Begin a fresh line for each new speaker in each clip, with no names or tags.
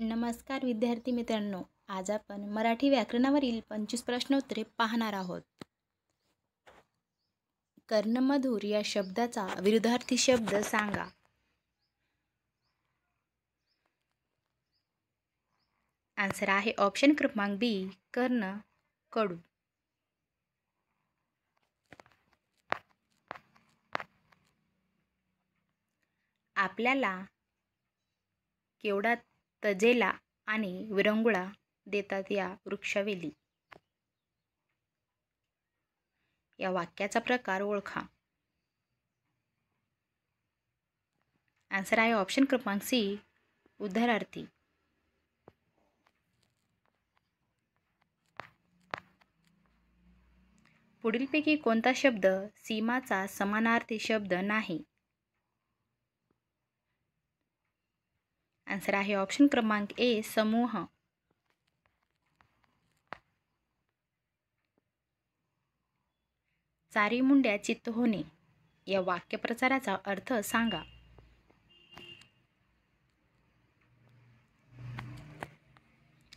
नमस्कार विद्यार्थी मित्रांनो, आज आपण मराठी व्याकरणावरील 25 प्रश्नोत्तरे पाहणार आहोत. कर्णमधुर या शब्दाचा विरुद्धार्थी शब्द सांगा. आन्सर आहे ऑप्शन क्रमांक बी, कर्ण, कडू. आपल्याला केवढा तजेला आणि विरंगुळा देतात या वृक्षवेली. या वाक्याचा प्रकार ओळखा. आन्सर आहे ऑप्शन क्रमांक सी, उदाहरणार्थी. पुढीलपैकी कोणता शब्द सीमाचा समानार्थी शब्द नाही? आन्सर आहे ऑप्शन क्रमांक ए, समूह. चारी मुंड्या चित्त होणे या वाक्यप्रचाराचा अर्थ सांगा.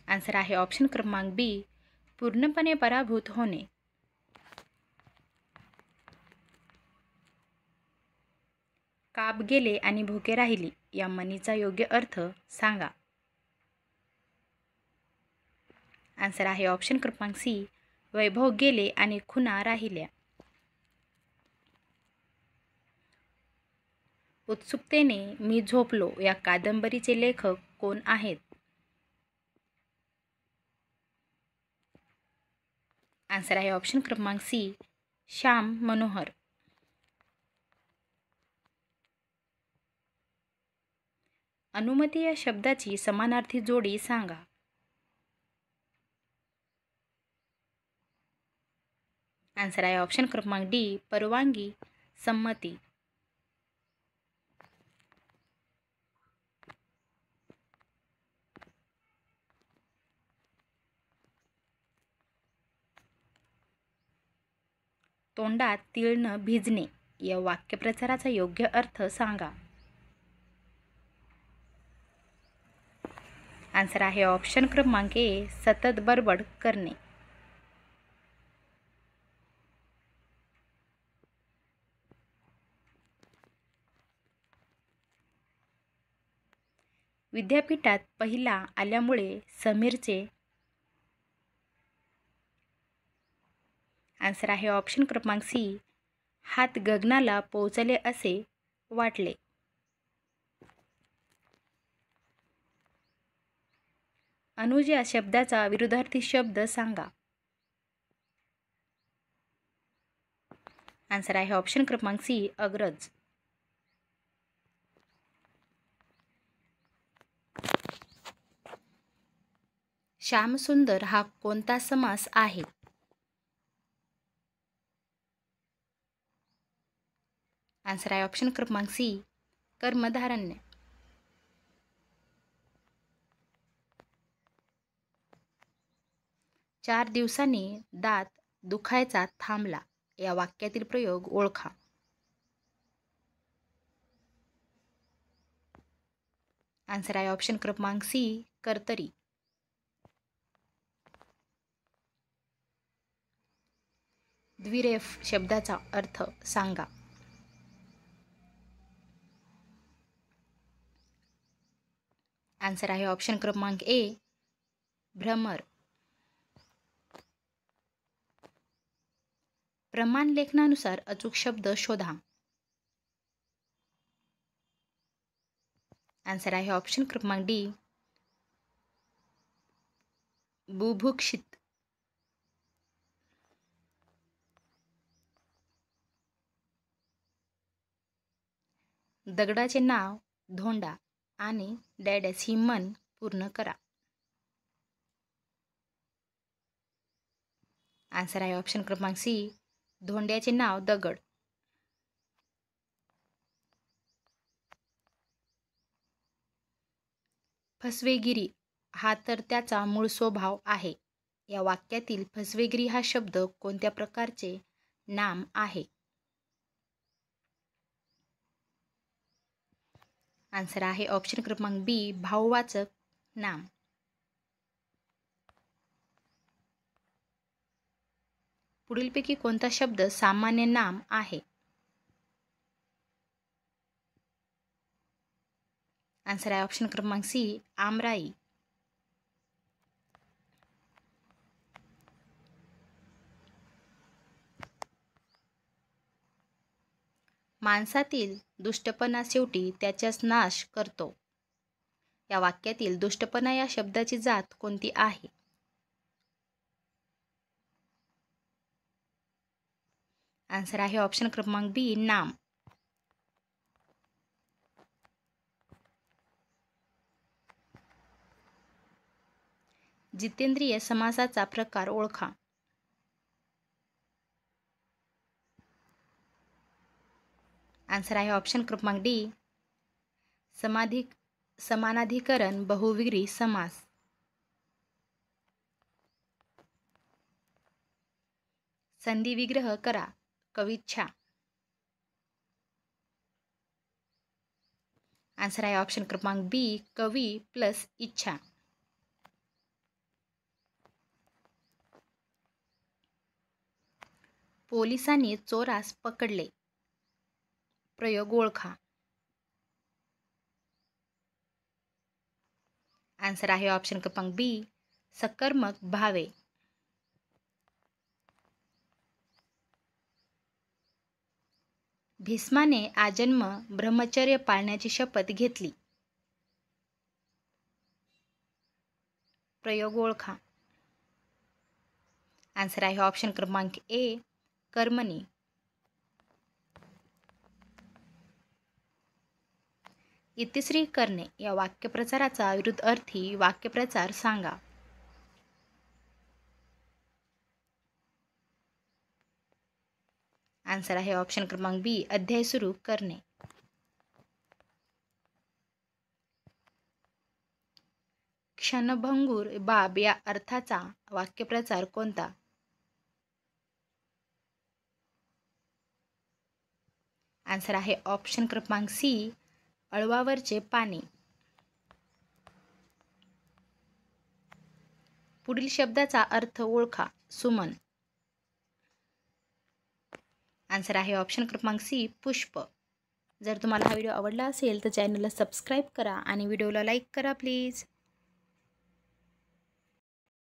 आन्सर आहे ऑप्शन क्रमांक बी, पूर्णपणे पराभूत होणे. काब गेले आणि भुके राहिली या म्हणीचा योग्य अर्थ सांगा. आन्सर आहे ऑप्शन क्रमांक सी, वैभव गेले आणि खुणा राहिल्या. उत्सुकतेने मी झोपलो या कादंबरीचे लेखक कोण आहेत? आन्सर आहे ऑप्शन क्रमांक सी, श्याम मनोहर. अनुमती या शब्दाची समानार्थी जोडी सांगा. आन्सर आहे ऑप्शन क्रमांक डी, परवानगी, संमती. तोंडात तीळ न भिजणे या वाक्यप्रचाराचा योग्य अर्थ सांगा. आन्सर आहे ऑप्शन क्रमांक ए, सतत बडबड करणे. विद्यापीठात पहिला आल्यामुळे समीरचे. आन्सर आहे ऑप्शन क्रमांक सी, हात गगनाला पोहोचले असे वाटले. अनुज या शब्दाचा विरुद्धार्थी शब्द सांगा. आन्सर आहे ऑप्शन क्रमांक सी, अग्रज. श्यामसुंदर हा कोणता समास आहे? आन्सर आहे ऑप्शन क्रमांक सी, कर्मधारय. 4 दिवसांनी दात दुखायचा थांबला या वाक्यातील प्रयोग ओळखा. आन्सर आहे ऑप्शन क्रमांक सी, कर्तरी. द्विरेफ शब्दाचा अर्थ सांगा. आन्सर आहे ऑप्शन क्रमांक ए, भ्रमर. प्रमाण लेखनानुसार अचूक शब्द शोधा. आन्सर आहे ऑप्शन क्रमांक डी, बुभुक्षित. दगडाचे नाव धोंडा आणि डॅडस ही मन पूर्ण करा. आन्सर आहे ऑप्शन क्रमांक सी, धोंड्याचे नाव दगड. फसवेगिरी हा तर त्याचा मूळ स्वभाव आहे. या वाक्यातील फसवेगिरी हा शब्द कोणत्या प्रकारचे नाम आहे? आन्सर आहे ऑप्शन क्रमांक बी, भाववाचक नाम. पुढीलपैकी कोणता शब्द सामान्य नाम आहे? आन्सर आहे ऑप्शन क्रमांक सी, आमराई. माणसातील दुष्टपणा शेवटी त्याचाच नाश करतो. या वाक्यातील दुष्टपणा या शब्दाची जात कोणती आहे? आन्सर आहे ऑप्शन क्रमांक बी, नाम. जितेंद्रिय समासाचा प्रकार ओळखा. आन्सर आहे ऑप्शन क्रमांक डी, समानाधिकरण बहुव्रीही समास. संधी विग्रह करा. कविच्छा. आन्सर आहे ऑप्शन क्रमांक बी, कवी प्लस इच्छा. पोलिसांनी चोरास पकडले. प्रयोग ओळखा. आन्सर आहे ऑप्शन क्रमांक बी, सकर्मक भावे. भीष्माने आजन्म ब्रह्मचर्य पाळण्याची शपथ घेतली. प्रयोग ओळखा. आन्सर आहे ऑप्शन क्रमांक ए, कर्मणी. इतिश्री करणे या वाक्यप्रचाराचा विरुद्धार्थी वाक्यप्रचार सांगा. आन्सर आहे ऑप्शन क्रमांक बी, अध्याय सुरू करणे. क्षणभंगूर बाब या अर्थाचा वाक्यप्रचार कोणता? आन्सर आहे ऑप्शन क्रमांक सी, अळवावरचे पाणी. पुढील शब्दाचा अर्थ ओळखा. सुमन. आन्सर आहे ऑप्शन क्रमांक सी, पुष्प. जर तुम्हाला हा व्हिडिओ आवडला असेल तर चॅनलला सबस्क्राईब करा आणि व्हिडिओला लाईक करा प्लीज.